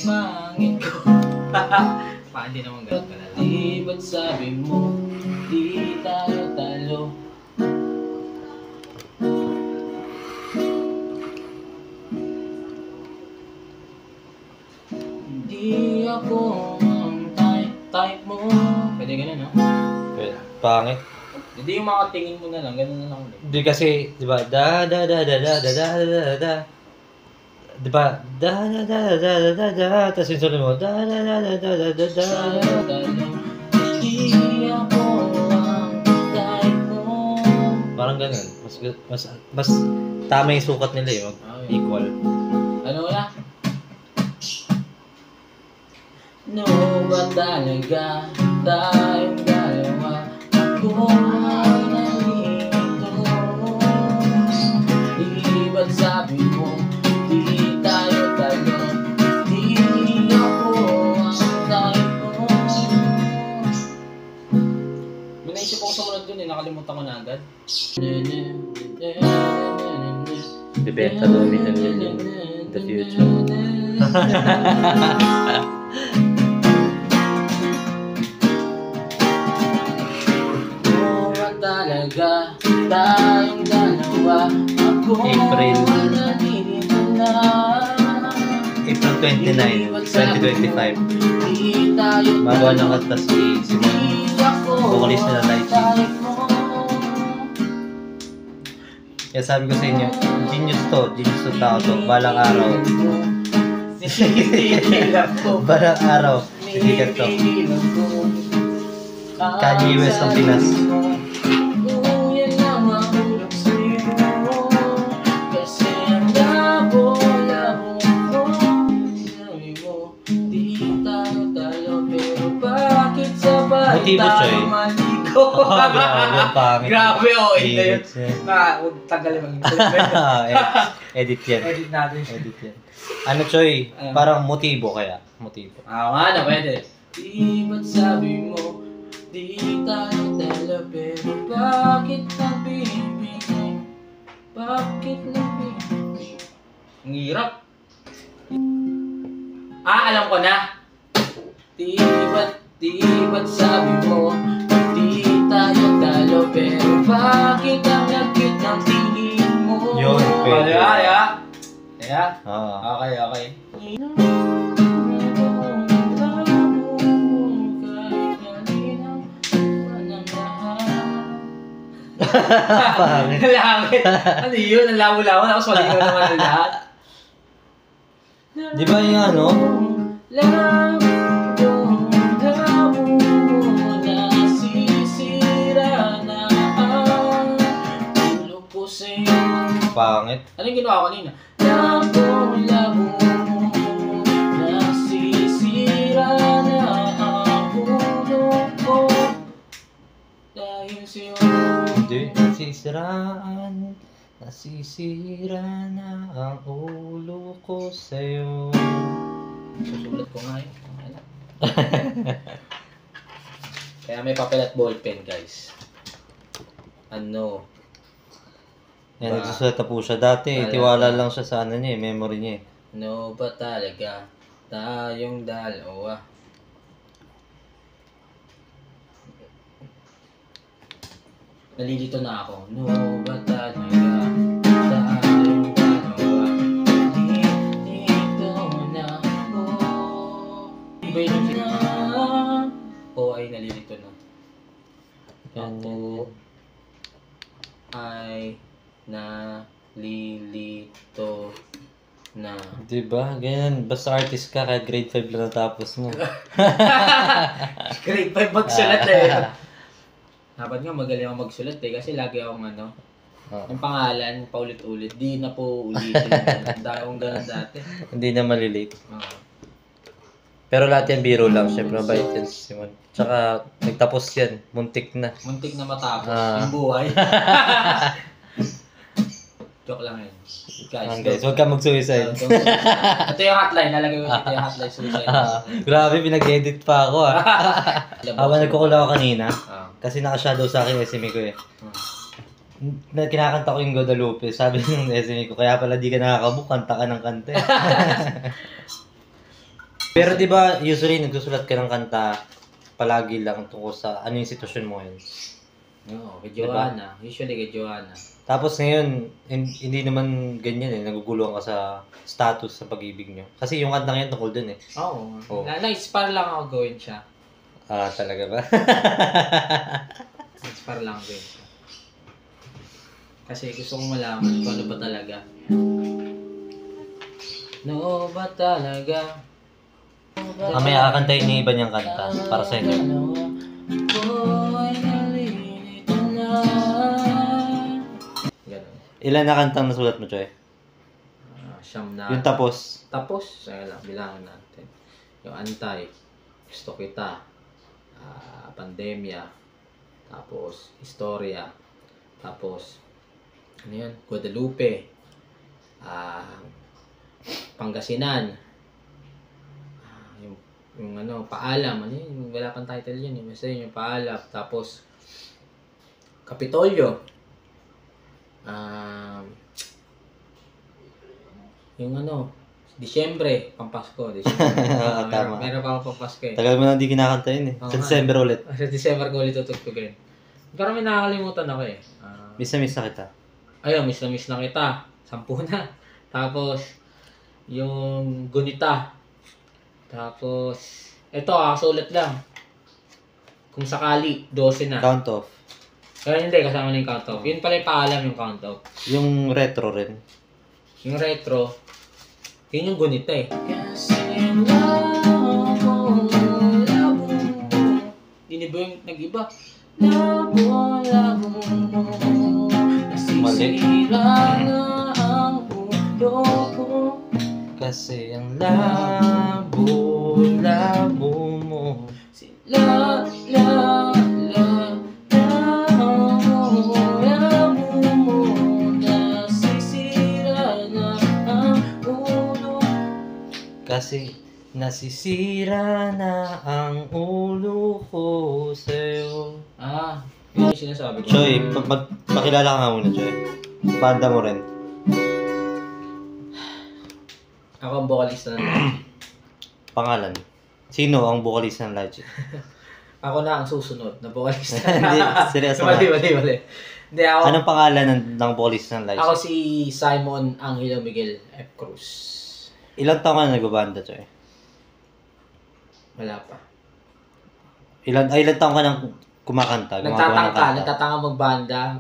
pangit ko. Hindi naman ganun ka na. Di ba't sabi mo, di tayo talo? Hindi ako ang type mo. Pwede ganun, no? Pwede. Pangit. Hindi yung mga tingin mo na lang, ganun na lang. Hindi kasi, di ba, da da da da da da da da da. Di ba, da da da da da da da. Tapos yung sunod mo, da da da da da da da da. Hindi ako ang type mo. Parang ganun. Mas tama yung sukat nila eh. Equal. Ano na? No ba talaga tayong dalawa? Ako ay nalito. Di ba't sabi mo di tayo talo? Di ako ang type mo. May naisip ako sumunod dun eh, nakalimutan ko na agad. Bibenta daw million in the future. Talaga tayong dalawa. Ako April. nalilito na. April 29, 2025. Di tayo Magawa ng kanta si Simon. Vocalist nila Lighting. Kaya sabi ko sa inyo, genius to tao to. Balang araw. Balang araw. Sikat to. Kanye West ng Pinas. Motibo, Choy. Grabe, pangit. Grabe, oh. Edit Huwag tagalin mag-interpret. Edit yan. Edit natin. Edit yan. Ano, Choy? Parang motibo kaya. Motibo. Nga na, pwede. Di ba't sabi mo, di tayo talo, pero bakit nabibigay? Bakit nabibigay? Ang hirap. Alam ko na. Di ba't sabi mo, di tayo talo, pero bakit ang lagkit ng tingin mo? Yun, pwede. Kaya? Okay. Langit. Ano yun? Ang labo-labo. Tapos mali ko naman ang lahat. Di ba yung ano? Nasisira na ang ulo ko sa'yo. Pangit. Ano yung ginawa ko kanina? Labo-labo, nasisira na ang ulo ko dahil sa'yo. Hindi. Nasisira na ang ulo ko sa'yo. Susulat ko nga yun. Kaya may papel at ballpen, guys. Ano? Yan, nagsusulat na po siya dati. Tiwala lang siya sa ano niya, memory niya. No ba talaga tayong dalawa? Nalilito na ako. No ba talaga tayong dalawa? Dito na ako. Iba yung sila. O ay nalilito na. Ako ay nalilito na. Diba? Ganyan. Basta artist ka, kahit grade 5 lang natapos mo. Grade 5 magsulat eh. Dapat nga magaling ako magsulat eh. Kasi lagi akong ano, yung pangalan, paulit-ulit. Di na po ulitin. Dahil akong ganun dati. Hindi na malilate. Pero lahat yan biro lang. Siyempre, mabait yan si Simon. Tsaka, nagtapos yan. Muntik na. Muntik na matapos yung buhay. Joke lang yun. Guys, huwag ka mag-suicide. Ito yung hotline. Nalagay ko ito yung hotline suicide. Grabe, pinag-edit pa ako Habang nagkukulang ako kanina, kasi naka-shadow sa akin yung SME ko eh. Kinakanta ko yung Guadalupe. Sabi ng SME ko, kaya pala di ka nakakabook, kanta ka ng kanta. Pero di ba usually nagsusulat ka ng kanta palagi lang tungkol sa ano yung sitwasyon mo ngayon? Oo, kay Joanna. Usually kay Joanna. Tapos ngayon, hindi naman ganyan eh. Naguguluhan ka sa status sa pag-ibig nyo. Kasi yung kanta ngayon tungkol dun eh. Oo. Oo. Na-inspire lang ako gawin siya. Ah, talaga ba? Na-inspire lang ako gawin siya. Kasi gusto kong malaman kung ano ba talaga. No ba talaga? May kakantayin niya iba niyang kanta para sa inyo. Ganun. Ilan na kantang nasulat mo, Choy? Siyam na. Yung tapos? Tapos, sige lang, bilangin natin. Yung Antay, Gusto Kita, Pandemya, tapos Historia, tapos ano yun? Guadalupe, Pangasinan, yung ano, Paalam, ano yun? Wala pang title yun eh. Basta yun yung Paalam, tapos Kapitolyo, yung ano, Disyembre, Pampasko. Tama. Meron pa akong Pampasko eh. Tagal mo na hindi kinakanta yun eh. Oo Sa nga. December ulit. Sa December ko ulit tutugtugin. Pero may nakakalimutan ako eh. Miss na miss na kita. Ayun, miss na kita. 10 na. Tapos, yung Gunita. Tapos, eto sulat lang. Kung sakali, 12 na. Count off. Pero hindi, kasama na yung count off. Yun pala yung paalam yung count off. Yung retro rin. Yung retro, yun yung Gunita eh. Hindi ba yung nag-iba? Nasisira na ang ulo ko. Kasi ang labo-labo mo. Labo mo. Nasisira na ang ulo. Kasi nasisira na ang ulo ko sa'yo. Yun yung sinasabi ko. Choy, pakilala ka nga muna, Choy. Banda mo rin. Ako ang vocalista ng Logic. Pangalan. Sino ang vocalist ng Logic? Ako na ang susunod na vocalista. Hindi, seryoso nga. Mali. Hindi ako. Anong pangalan ng vocalist ng Logic? Ako si Simon Angelo Miguel F. Cruz. Ilang taon ka na nagbabanda, Choy? Wala pa. Ilang taon ka nang kumakanta? Gumagawa ng kanta? Nagtatangka magbanda.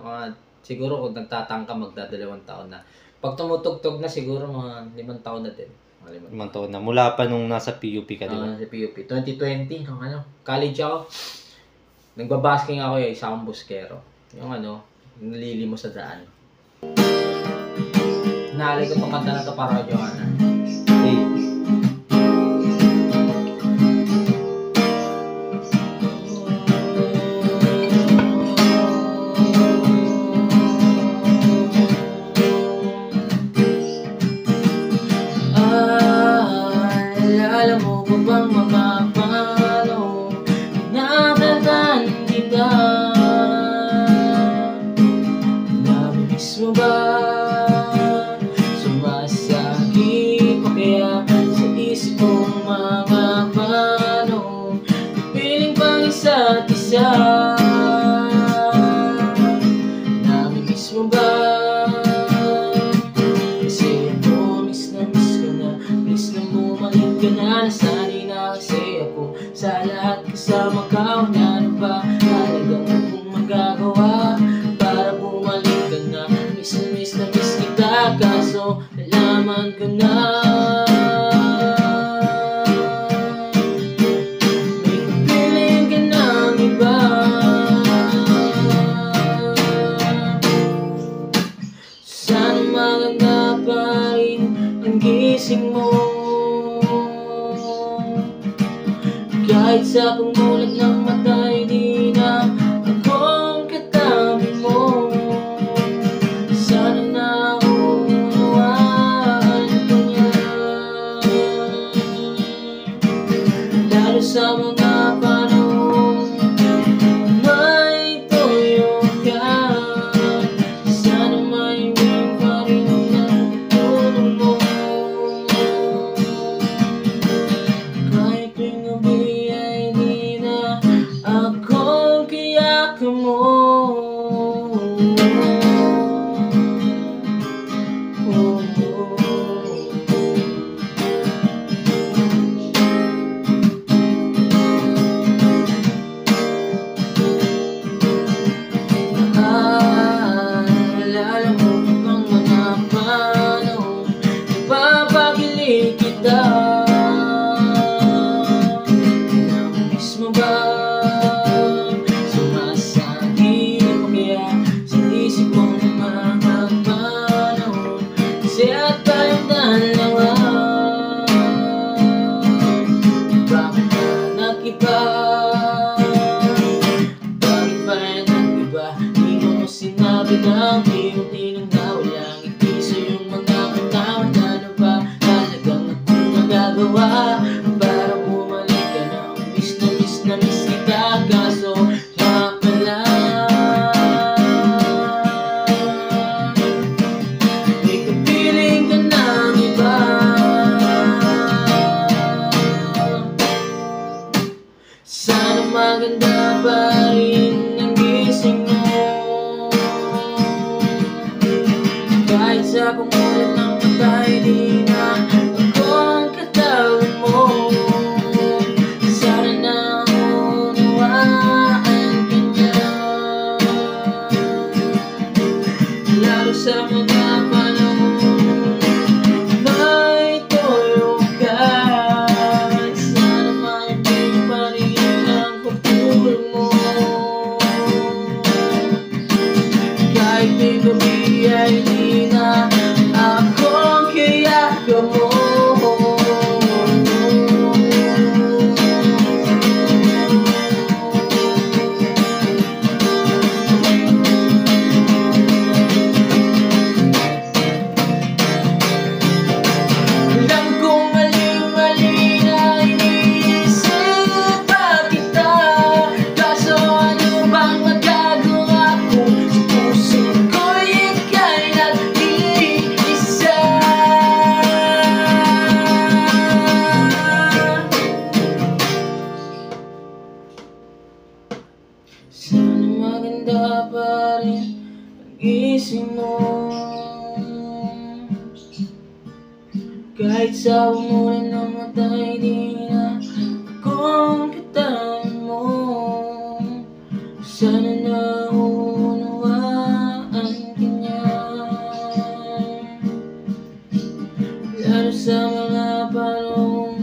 Siguro kung nagtatangka magdadalawang taon na. Pag tumutugtog na siguro mga 5 taon na din. Mga 5 Limang taon na. Mula pa nung nasa PUP ka, di ba? Sa PUP. 2020, nung college ako. Nagbabasking ako isa akong buskero. Yung nalili mo sa daan. Naalay ko itong kanta na ito para kay Joanna. Hey. Alala mo ba bang mapapalo? Nakatatan kita. Namiss mo ba? Sumasakit pa kaya sa isip kong mga paano? Piling pang isa't isa. Namiss mo ba? Nasanay na kasi ako sa lahat kasama ka. Wala na ba talagang akong magagawa para bumalik ka na? Miss na miss kita, kaso nalaman ko na may piling ka ng iba. Sana maganda pa rin ang gising mo. Kahit sa pagmulat ng mata'y di na akong katabi mo. Sana naunawaan ka niya, lalo sa mga panahon may toyo ka. Sana may pa rin ang tulong mo. kita. Namiss mo ba? Sumasagip pa kaya sa isip mo na magpanahon, kasi at tayong dalawa. Bakit ka nag-iba? Bakit ba nag-iba? Di mo sinabi na unti-unti nang nawalang ngiti sa iyong mga katawan. Ano ba talagang akong magagawa para bumalik ka na? Miss na miss kita, kaso siya pala may kapiling ka ng iba. Sana maganda pa rin ang gising mo, kahit sa pumulit ng patay, di na ako ang katawan mo. Sana naunawaan ka niya, lalo sa mga panahon may toyo ka. Sana maibig pa rin ang pagtulong mo, kahit di gabi ay di na akong kayaka mo. Alam kong mali-mali na iniisip pa kita, kaso ano bang magagawa ko? Sa puso ko'y ika'y nag-iisa. Sana maganda pa rin ang gising mo, kahit sa umulan ng matay, di na akong katawan mo. Sana naunawaan ka niya, lalo sa mga panahon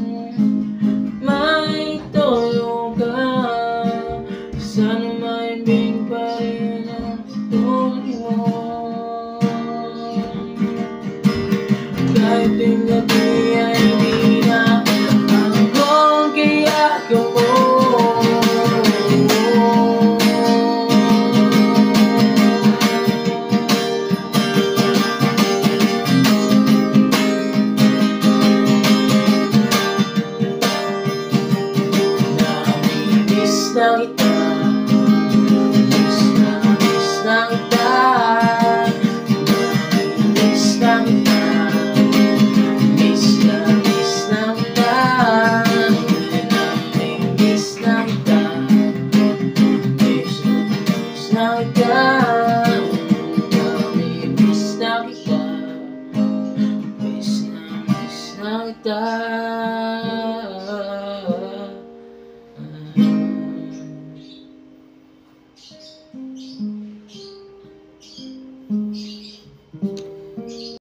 may toyo ka. Sana maibig pa rin ang tulad mo, kahit yung gabi ay di na akong kayaka mo. Namimiss na kita, miss na kita, namimiss na kita, miss na kita, namimiss na kita, miss na kita, namimiss na kita, miss na kita.